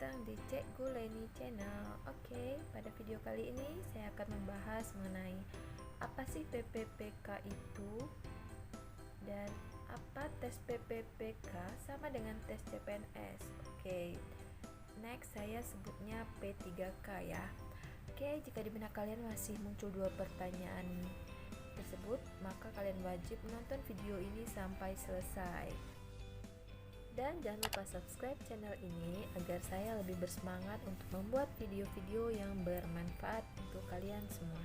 datang di Cikgu Leni Channel. Oke, pada video kali ini saya akan membahas mengenai apa sih PPPK itu dan apa tes PPPK sama dengan tes CPNS. Oke, next saya sebutnya P3K ya. Oke, jika di benak kalian masih muncul dua pertanyaan tersebut, maka kalian wajib menonton video ini sampai selesai. Dan jangan lupa subscribe channel ini agar saya lebih bersemangat untuk membuat video-video yang bermanfaat untuk kalian semua.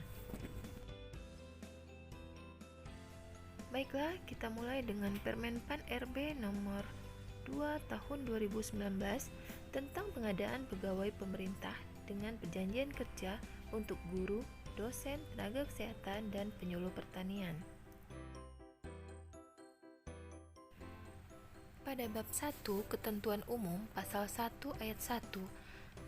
Baiklah, kita mulai dengan Permen PAN RB nomor 2 tahun 2019 tentang pengadaan pegawai pemerintah dengan perjanjian kerja untuk guru, dosen, tenaga kesehatan, dan penyuluh pertanian. Pada bab 1 Ketentuan Umum pasal 1 ayat 1,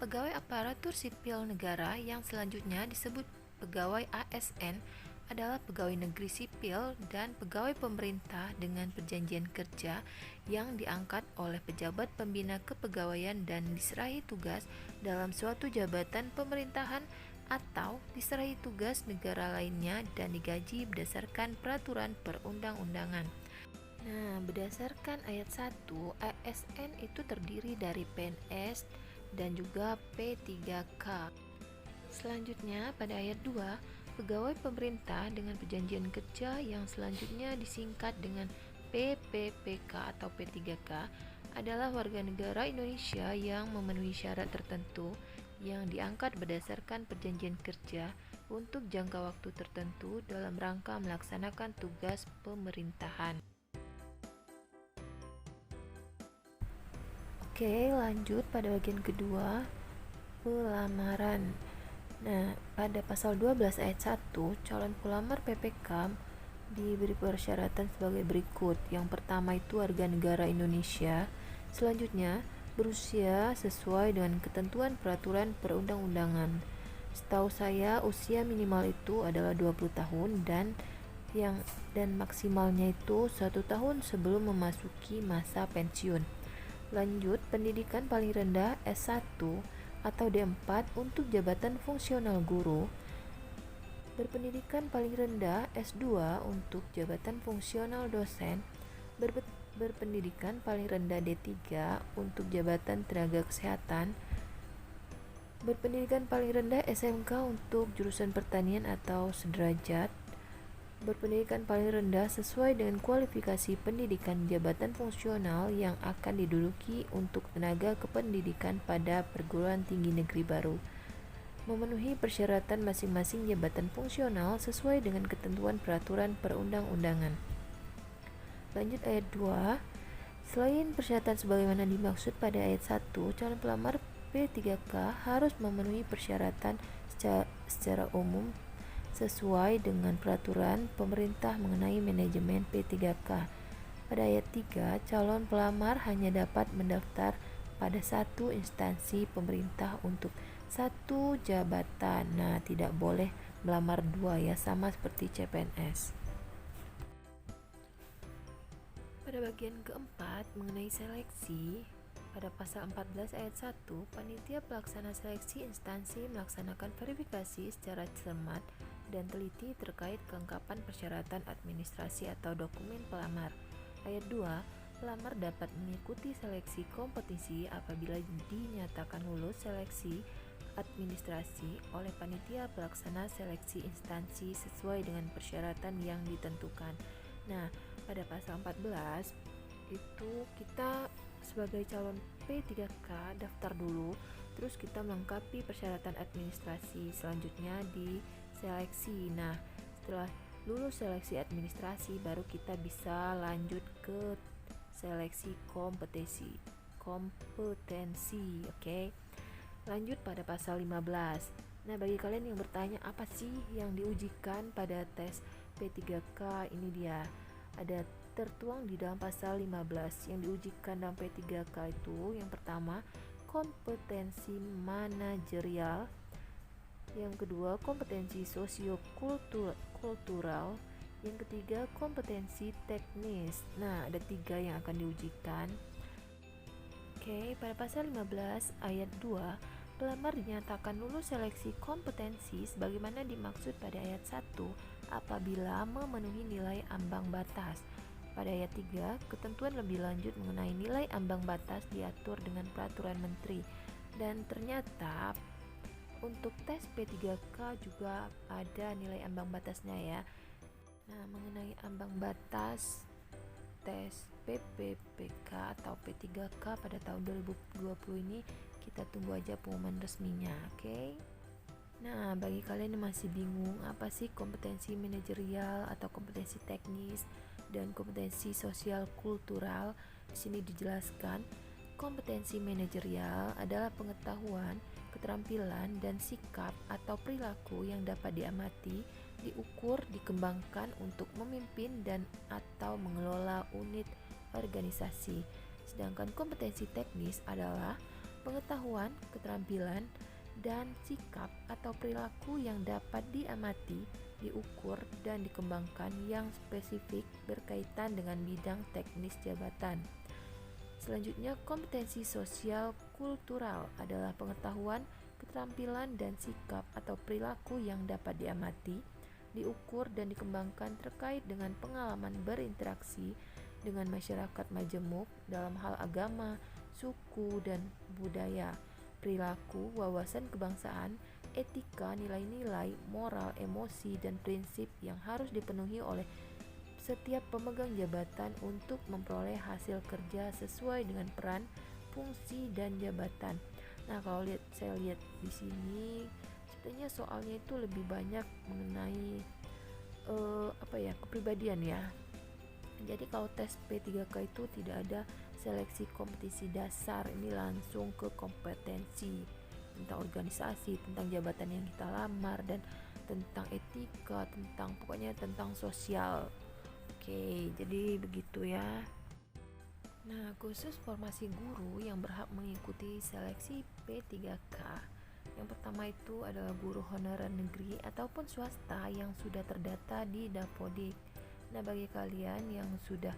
pegawai aparatur sipil negara yang selanjutnya disebut pegawai ASN adalah pegawai negeri sipil dan pegawai pemerintah dengan perjanjian kerja yang diangkat oleh pejabat pembina kepegawaian dan diserahi tugas dalam suatu jabatan pemerintahan atau diserahi tugas negara lainnya dan digaji berdasarkan peraturan perundang-undangan. Nah, berdasarkan ayat 1, ASN itu terdiri dari PNS dan juga P3K. Selanjutnya, pada ayat 2, pegawai pemerintah dengan perjanjian kerja yang selanjutnya disingkat dengan PPPK atau P3K adalah warga negara Indonesia yang memenuhi syarat tertentu yang diangkat berdasarkan perjanjian kerja untuk jangka waktu tertentu dalam rangka melaksanakan tugas pemerintahan. Oke, lanjut pada bagian kedua, pelamaran. Nah, pada pasal 12 ayat 1, calon pelamar PPK diberi persyaratan sebagai berikut. Yang pertama itu warga negara Indonesia. Selanjutnya, berusia sesuai dengan ketentuan peraturan perundang-undangan. Setahu saya usia minimal itu adalah 20 tahun dan maksimalnya itu 1 tahun sebelum memasuki masa pensiun. Lanjut, pendidikan paling rendah S1 atau D4 untuk jabatan fungsional guru, berpendidikan paling rendah S2 untuk jabatan fungsional dosen, berpendidikan paling rendah D3 untuk jabatan tenaga kesehatan, berpendidikan paling rendah SMK untuk jurusan pertanian atau sederajat, berpendidikan paling rendah sesuai dengan kualifikasi pendidikan jabatan fungsional yang akan diduduki untuk tenaga kependidikan pada perguruan tinggi negeri baru, memenuhi persyaratan masing-masing jabatan fungsional sesuai dengan ketentuan peraturan perundang-undangan. Lanjut ayat 2, selain persyaratan sebagaimana dimaksud pada ayat 1, calon pelamar P3K harus memenuhi persyaratan secara umum sesuai dengan peraturan pemerintah mengenai manajemen P3K. Pada ayat 3, calon pelamar hanya dapat mendaftar pada satu instansi pemerintah untuk satu jabatan. Nah, tidak boleh melamar dua ya, sama seperti CPNS. Pada bagian keempat mengenai seleksi, pada pasal 14 ayat 1, panitia pelaksana seleksi instansi melaksanakan verifikasi secara cermat dan teliti terkait kelengkapan persyaratan administrasi atau dokumen pelamar. Ayat 2, pelamar dapat mengikuti seleksi kompetisi apabila dinyatakan lulus seleksi administrasi oleh panitia pelaksana seleksi instansi sesuai dengan persyaratan yang ditentukan. Nah, pada pasal 14 itu kita sebagai calon P3K daftar dulu, terus kita melengkapi persyaratan administrasi, selanjutnya diseleksi. Nah, setelah lulus seleksi administrasi baru kita bisa lanjut ke seleksi kompetensi. Oke. Lanjut pada pasal 15. Nah, bagi kalian yang bertanya apa sih yang diujikan pada tes P3K, ini dia. Ada tertuang di dalam pasal 15 yang diujikan dalam P3K itu. Yang pertama, kompetensi manajerial. Yang kedua, kompetensi sosiokultural. Yang ketiga, kompetensi teknis. Nah, ada 3 yang akan diujikan. Oke, pada pasal 15 ayat 2, pelamar dinyatakan lulus seleksi kompetensi sebagaimana dimaksud pada ayat 1 apabila memenuhi nilai ambang batas. Pada ayat 3, ketentuan lebih lanjut mengenai nilai ambang batas diatur dengan peraturan menteri. Dan ternyata untuk tes P3K juga ada nilai ambang batasnya ya. Nah, mengenai ambang batas tes PPPK atau P3K pada tahun 2020 ini kita tunggu aja pengumuman resminya, oke? Nah, bagi kalian yang masih bingung apa sih kompetensi manajerial atau kompetensi teknis dan kompetensi sosial kultural, di sini dijelaskan kompetensi manajerial adalah pengetahuan, keterampilan, dan sikap atau perilaku yang dapat diamati, diukur, dikembangkan untuk memimpin dan atau mengelola unit organisasi. Sedangkan kompetensi teknis adalah pengetahuan, keterampilan, dan sikap atau perilaku yang dapat diamati, diukur, dan dikembangkan yang spesifik berkaitan dengan bidang teknis jabatan. Selanjutnya, kompetensi sosial kultural adalah pengetahuan, keterampilan, dan sikap atau perilaku yang dapat diamati, diukur, dan dikembangkan terkait dengan pengalaman berinteraksi dengan masyarakat majemuk dalam hal agama, suku, dan budaya, perilaku, wawasan kebangsaan, etika, nilai-nilai, moral, emosi, dan prinsip yang harus dipenuhi oleh setiap pemegang jabatan untuk memperoleh hasil kerja sesuai dengan peran, fungsi, dan jabatan. Nah, kalau saya lihat di sini, sebenarnya soalnya itu lebih banyak mengenai kepribadian ya. Jadi kalau tes P3K itu tidak ada seleksi kompetisi dasar, ini langsung ke kompetensi tentang organisasi, tentang jabatan yang kita lamar, dan tentang etika, pokoknya tentang sosial. Oke, jadi begitu ya. Nah, khusus formasi guru yang berhak mengikuti seleksi P3K. Yang pertama itu adalah guru honorer negeri ataupun swasta yang sudah terdata di Dapodik. Nah, bagi kalian yang sudah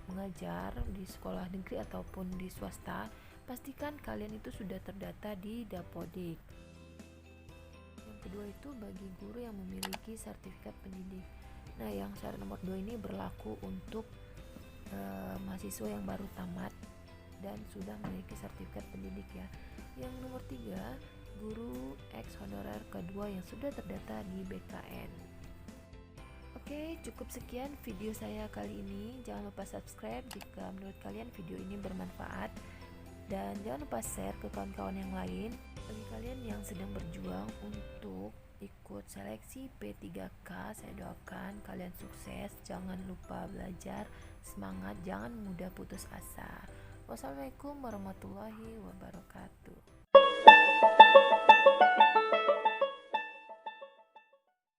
mengajar di sekolah negeri ataupun di swasta, pastikan kalian itu sudah terdata di Dapodik. Yang kedua itu bagi guru yang memiliki sertifikat pendidik. Nah, yang syarat nomor 2 ini berlaku untuk mahasiswa yang baru tamat dan sudah memiliki sertifikat pendidik ya. Yang nomor 3, guru ex honorer kedua yang sudah terdata di BKN. Oke, cukup sekian video saya kali ini. Jangan lupa subscribe jika menurut kalian video ini bermanfaat, dan jangan lupa share ke kawan-kawan yang lain. Bagi kalian yang sedang berjuang untuk ikut seleksi P3K, saya doakan kalian sukses. Jangan lupa belajar, semangat, jangan mudah putus asa. Wassalamualaikum warahmatullahi wabarakatuh.